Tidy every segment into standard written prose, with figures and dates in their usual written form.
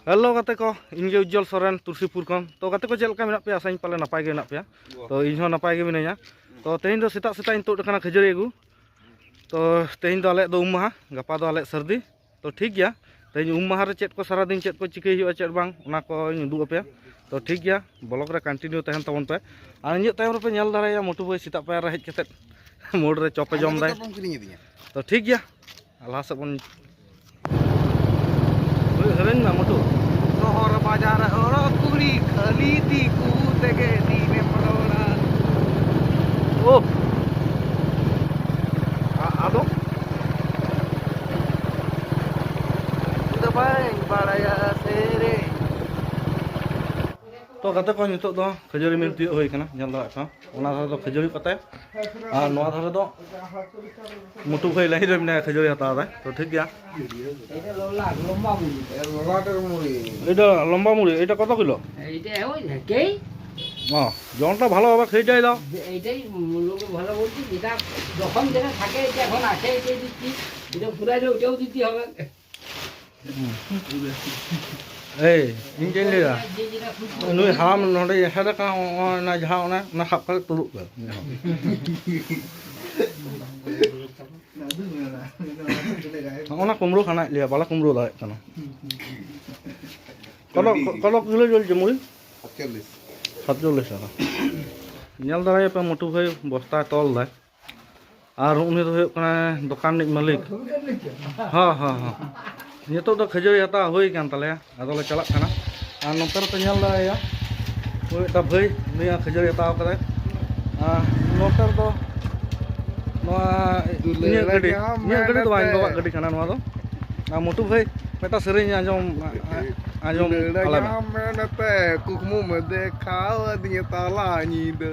Halo kate ko, ᱤᱧ ᱜᱮ ᱩᱡᱡᱚᱞ ᱥᱚᱨᱮᱱ ᱛᱩᱞᱥᱤᱯᱩᱨ ᱠᱷᱚᱱ ᱛᱚ ᱠᱟᱛᱮ ᱠᱚ ᱪᱮᱫ ᱞᱮᱠᱟ ᱢᱮᱱᱟᱜ ᱯᱮᱭᱟ ᱟᱥᱟᱧ ᱯᱟᱞᱮ ᱱᱟᱯᱟᱭ ᱜᱮ ᱢᱮᱱᱟᱜ ᱯᱮᱭᱟ ᱛᱚ ᱤᱧ ᱦᱚᱸ ᱱᱟᱯᱟᱭ ᱜᱮ ᱢᱤᱱᱟᱹᱧᱟ ᱛᱚ ᱛᱮᱦᱮᱧ ᱫᱚ ᱥᱮᱛᱟᱜ ᱤᱧ ᱛᱩᱫ ᱟᱠᱟᱱᱟ ᱠᱷᱟᱹᱡᱟᱹᱲᱤ ᱟᱹᱜᱩ ᱛᱚ ᱛᱮᱦᱮᱧ ᱫᱚ ᱟᱞᱮ ᱫᱚ ᱩᱢ ᱢᱟᱦᱟ ᱜᱟᱯᱟ ᱫᱚ ᱟᱞᱮ ᱥᱟᱹᱨᱫᱤ ᱛᱚ ᱴᱷᱤक ᱜᱮᱭᱟ ᱛᱮᱦᱮᱧ ᱩᱢ ᱢᱟᱦᱟ ᱨᱮ ᱪᱮᱫ ᱠᱚ ᱥᱟᱨᱟ ᱫᱤᱱ ᱪᱮᱫ ᱠᱚ ᱪᱤᱠᱟᱹᱭ ᱦᱩᱭᱩᱜᱼᱟ ᱪᱮᱫ ᱵᱟᱝ ᱚᱱᱟ ᱠᱚᱧ ᱩᱫᱩᱜ ᱟᱯᱮᱭᱟ ᱛᱚ ᱴᱷᱤक ᱜᱮᱭᱟ ᱵᱞᱚᱜ ᱨᱮ ᱠᱚᱱᱴᱤᱱᱤᱭᱩ ᱛᱟᱦᱮᱱ ᱛᱟᱵᱚᱱ ᱯᱮ ᱟᱨ ᱤᱧᱟᱹᱜ ᱛᱟᱭᱚᱢ ᱨᱮᱯᱮ ᱧᱮᱞ ᱫᱟᱲᱮᱭᱟᱜᱼᱟ ᱢᱚᱴᱩ ᱵᱷᱟᱹᱭ ᱥᱮᱛᱟᱜ ᱯᱟᱭᱟᱨ ᱨᱮ ᱦᱮᱡ ᱠᱟᱛᱮ ᱢᱳᱲ ᱨᱮ ᱪᱚᱯᱮ ᱡᱚᱢ ᱫᱟᱭ ᱛᱚ ᱴᱷᱤक ᱜᱮᱭᱟ ᱞᱟᱦᱟ ᱥᱮᱫ ᱵᱚᱱ ᱥᱮᱨᱮᱧ ᱢᱟ ᱢᱚᱴᱩ शहर बाजार और पूरी खली थी कूद के दीने पड़ोड़ा ओ आदो दबाई बड़ाया सेरे तो गाते को नितो दो खजूरी मिल तियो होई कना जल दा का ओना धारे दो खजूरी कते और नोआ धारे दो मुटु भाई लाइन रे मिना खजूरी हता दा तो ठीक गया এটা লম্বা মুড়ি এটা কত কিলো এইটা ওই কেই জনটা ভালোভাবে খেয়ে যাই দাও এইটাই লোকে ভালো বলছি যেটা যখন যেটা থাকে এটা এখন আছে এটাই দিচ্ছি এটা পুরাইলে ওটাও দিতে হবে এই ইঞ্জিনিয়ার নুই হারাম নড়ে হেডা কা না ঝা না খাপ করে তুলুক ona kumru khana liya bala kumru la kana kalau kilo jual jemuri 47 টাকা nyal darai pe motu bhai bosta tol dai ar uni do huyuk kana dokan nik malik ha nitok do khajuri hata hoi kan taleya ado le chalak kana ar noter pe nyal darai ya oi ta bhai niya khajuri hata kada noter do noa ini gadi do ain bawa gadi kana noa do na motu bhai meta sering anjom ala menate kukmu mede khawa dinya tala nyide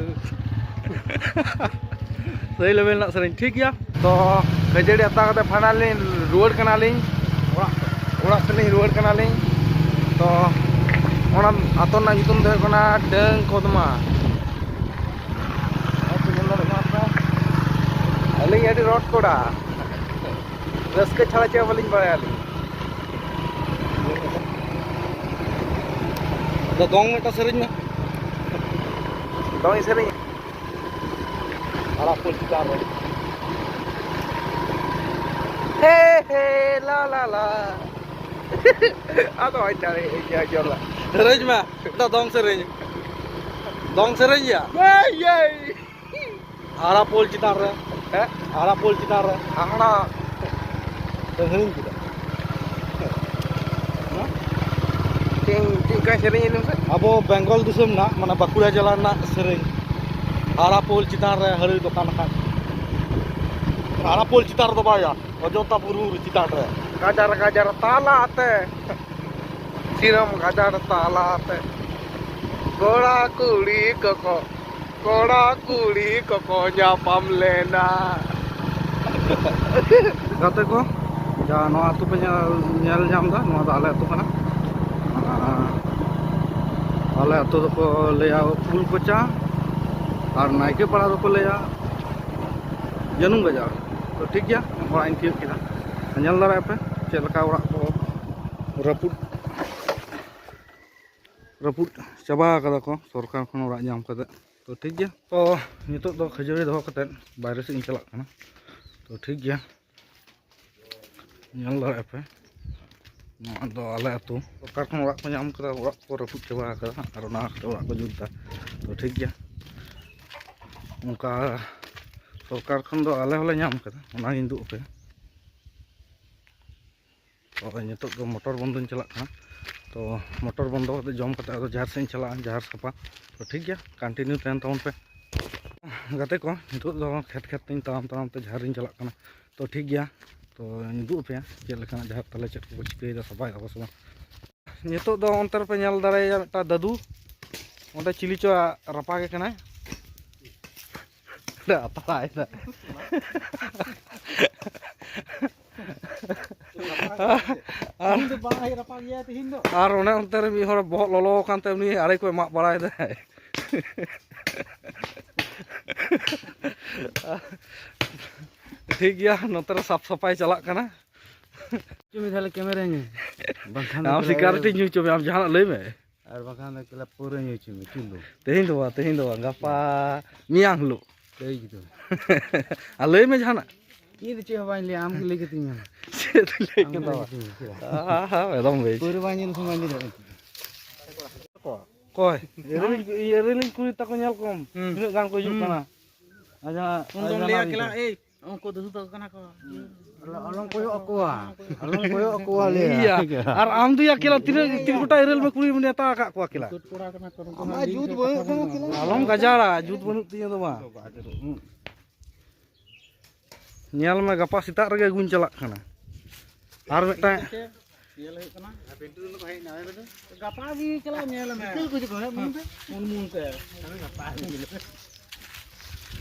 sei level nak sering ठीक ya तो खजड़ी हता कते फानालिन रुवाड़ कनालिन ओड़ा तलिन रुवाड़ कनालिन तो ओना आतो ना nyutum do kana Deng Kodma अलिंग एडी रोड कोड़ा रस्के छाड़ा चे बलिंग बारे आली do dong meta sering na dong sering ala pun kita ro he la ato ai cari ya jola sering mah da dong sering ya yey ala pol citar re ala pol citar re angna sering kita ting kan sering ini abo Bengal disum na mana Bakura jalan na sering ala pol citar re hari dokan kan ala pol citar do baya Ojota buru citar re gajar tala ate siram gajar tala ate koda kuri koko nyapam lena gate ko ja no atu pe nyel nyam da no da ale atu kana ale atu do ko leya pul kocha ar naike pala do ko leya janum bajar to ठीक गया orang ini kita nyel dara apa cek leka orak ko raput coba kata ko sorkar kon orak nyam kata to ठीक गया तो nitok do khajuri doho kate bayre se inchalak kana to ठीक गया nyel dara apa no do ale atu sorkar kon orak ko nyam kata orak ko raput coba kata ar ona orak ko junta to ठीक गया उनका सरकार खन दो आले होले नाम कदा ओना गिन दुग पे तो नितोग दो मोटर बंदन चलाक kana तो मोटर बंद कते जम कते आदो जहार से चला जहार सफा तो ठीक गया कंटिन्यू तहन तवन पे गाते को नितोग दो खेत तीन ताम ते जहार इन चलाक kana तो ठीक गया तो दुग पे चेक लेका जहार तले चेक को चिकई दा सफाई दा बस नितोग दो अंतर पे नेल दाराया मिटा दादू ओंडे चिली चो रपा के kana apa lah itu? Ar one onter mi hor bohok lolo kan te ni are ko mak barai dai. ठीक गया नोतर साफ सफाई चला Cumi thale kamera nya. Bangkhan am security nyu cho am jahan lei me ar bangkhan da kala pura nya cumi chulu. tehin do gapa miang lu Tei gitu. a lei me jahan Ini tu cewek bayi am ke lagi tu nya. se tu lei ke da ha edom be Pura bayi ni semua ni dah. koi erelin kuri ta ko nyal kom tinuk gan ko juk kana aja Undong lihat kela ongko tu tu kana ko. Along koyo aku ah. Along koyo aku ah iya ar am tu ya kila tin gota erel me kuri mene ta ka ko kila Ama jut banyak kono kela. alam gajara jut banuk tinya to ma nyal me gapa sitak rege gun calak kana ar meta Gapa lagi kela nyala me. Betul ku juga mun te. Mun te. Gapa lagi.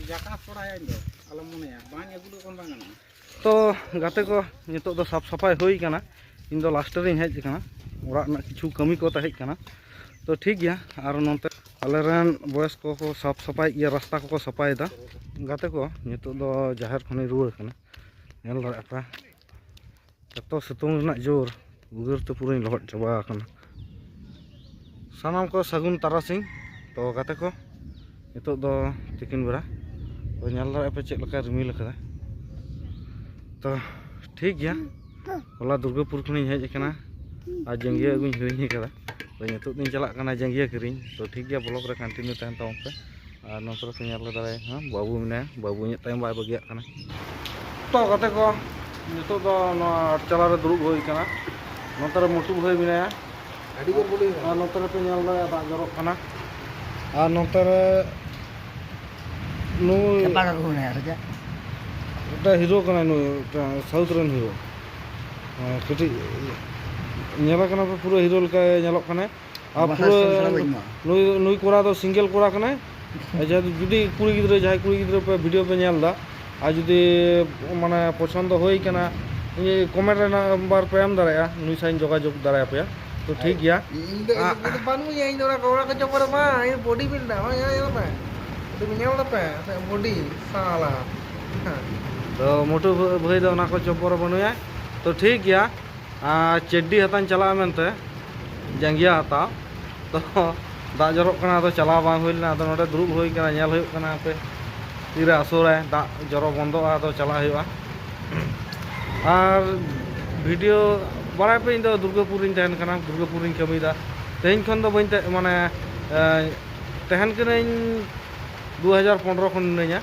Jaka soraya indo. Alam mun ya. Banyak gulu kon bangan. तो गाते को नितो दो साफ सफाई होई कना इन दो लास्ट रे हेज कना ओरा ना किछु कमी को तहेज कना तो ठीक गया आर नोते आले रन बॉयस को साफ सफाई ये रास्ता को सफाई दा गाते को नितो दो जाहिर खने रुवर कना नेल दरा पा तो सितुंग ना जोर उगर तो पूरा लहट चबा कना सानाम को सगुन तारासिंग तो गाते को नितो दो तिकिन बेरा तो नेल दरा पे चेक लका रिमिल कदा तो ठीक गया होला दुर्गापुर खुनी हेज कना आ जंगिया गुኝ हिरिኝ कदा तो नितो दिन चला कना जंगिया किरिኝ तो ठीक गया ब्लॉग रे कंटिन्यू तहन ताम पे आ नंतर पे नेल दारे हां बाबू मने बाबू ᱧ तायम बाय बगिया कना तो कते को नितो दो न चला रे दुरुब होई कना नंतर मोटू भाई बिना Adi ko boli. आ नंतर पे नेल दारे दा जरक कना आ नंतर नु Apa ka ko na raja? এটা হিরো কানা নো সাউথ রেন হিরো কটি নেলা কানা পুরো হিরো লকা নেলক কানা আর পুরো নই নই কোরা তো সিঙ্গেল কোরা কানা যদি কুড়ি গিদ্রে যাই কুড়ি গিদ্রে পে ভিডিও পে নেল দা আর যদি মানে পছন্দ হই কানা ये कमेंट नंबर पे एम दाराया नुई साइन जोगाजोग दाराया पे तो ठीक गया Indo itu panu ya Indo orang orang kerja pada mah ini body builder mah ya apa? Itu minyak apa? Saya body salah. तो मोटू भाई दो ना को चोपर बनुया तो ठीक गया चेड्डी हतान चला मेनते जंगिया हता तो दा जरक कना तो चला बांग होइलना तो नोडे दुरुब होई कना नेल होय कना पे तीरे आसुरे दा जरो बंदोआ तो चला होया और वीडियो बड़ा पे इन दो दुर्गापुर इन तहन कना दुर्गापुर इन कमीदा तेहन खन दो बइन माने तहन कने 2015 खन नया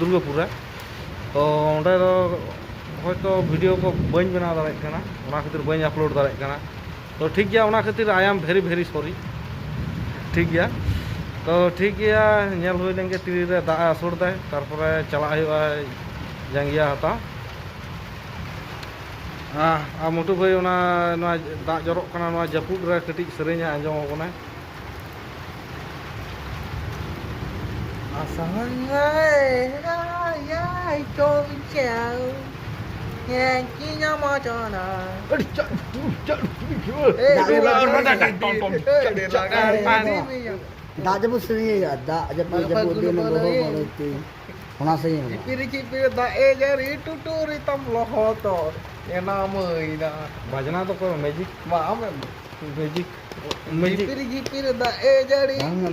दुर्गापुर तो ओंडे दो होयतो वीडियो को बइन बना दाड़े कना ओना खातिर बइन अपलोड दाड़े कना तो ठीक गया ओना खातिर I am very very sorry ठीक गया तो ठीक गया नेल होय लेंगे तीरी रे दा आसुर दाय तारपरे चला हुआ जंगिया हता आ मोटू भाई ओना ना दा जरक कना ना जपुड रे कटी सेरेኛ आंजम कोना Asangai ya itu bincang yang kini mau cona. दा जब सुनिए दा जब जब दिन लोहो बोलती होना सही है Cipiri da jari tuturi tam lohoto. Ya namai da. बजना तो करो magic Maaf. Magic magic Cipiri da jari. तंग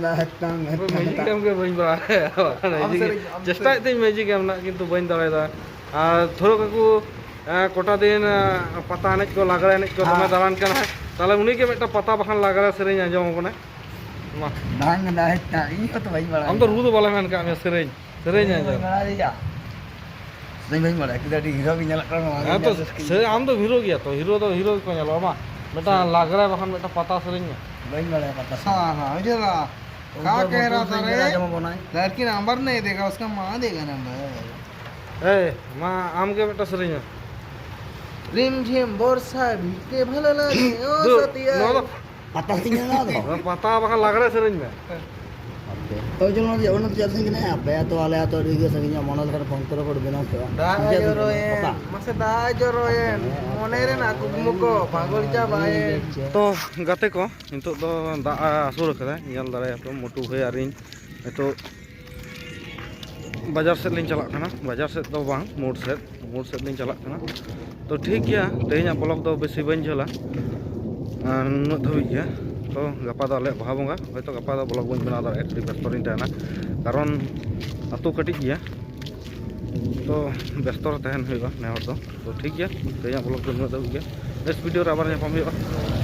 तंग मैजिक हम के बइन बा चेष्टा ते मैजिक हम ना किंतु बइन दाड़े दा आ थोरो काकू कोटा दिन पता एनेज को लागड़ा एनेज को दमे दालान कना ताले उनी के मेटा पता बखान लागड़ा सेरेñ आंजम कोना मा तंग इ तो भाई बड़ा हम तो रूद वाला मेन का में सेरेñ आंजम बड़ा दिया नहीं भाई बड़ा कि दादी हीरो भी nyala कर हां तो से हम तो हीरो गया तो हीरो को नेलो मा मेटा लागड़ा बखान मेटा पता सेरेñ भाई बड़ा पता हाँ हाँ मुझे रहा क्या कह रहा था रे जमा बनाए लड़की नंबर नहीं देगा उसका माँ देगा नंबर ए मा आम के मेटा सेरेñ रिम झिम बोरसा भीते भला लगे ओ सतिया नो पता sih ना तो पता बखान लागड़ा सेरेñ में तो जो ना उन तो जैसे कि ना पे तो वाले तो दिगे सगिया मनोज कर फोन करो कोड बिना तो दा जरोyen masa दा जरोyen मोने रे ना कुमुको पागलचा बाय तो गाते को नितो दो दा आसुर कदा नेल दाड़े तो मोटू भाई आरिन तो बाजार सेद लिंग चलाक खाना बाजार सेद दो बांग मोड़ सेद लिंग चलाक खाना तो ठीक गया तेहना ब्लॉग दो बेसी बन झला नुन धबिज गया तो गपा दो आले बाहा बंगा हयतो गपा दो ब्लॉग बन बना दाड़े कड़ी व्यस्त रिन तहना कारण आतो कटिज गया तो व्यस्त तहन हुआ ने हर दो तो ठीक गया तेहना ब्लॉग दो नुन धबिज गया नेक्स्ट वीडियो रे आबार ᱧᱟᱯᱟᱢ हुआ।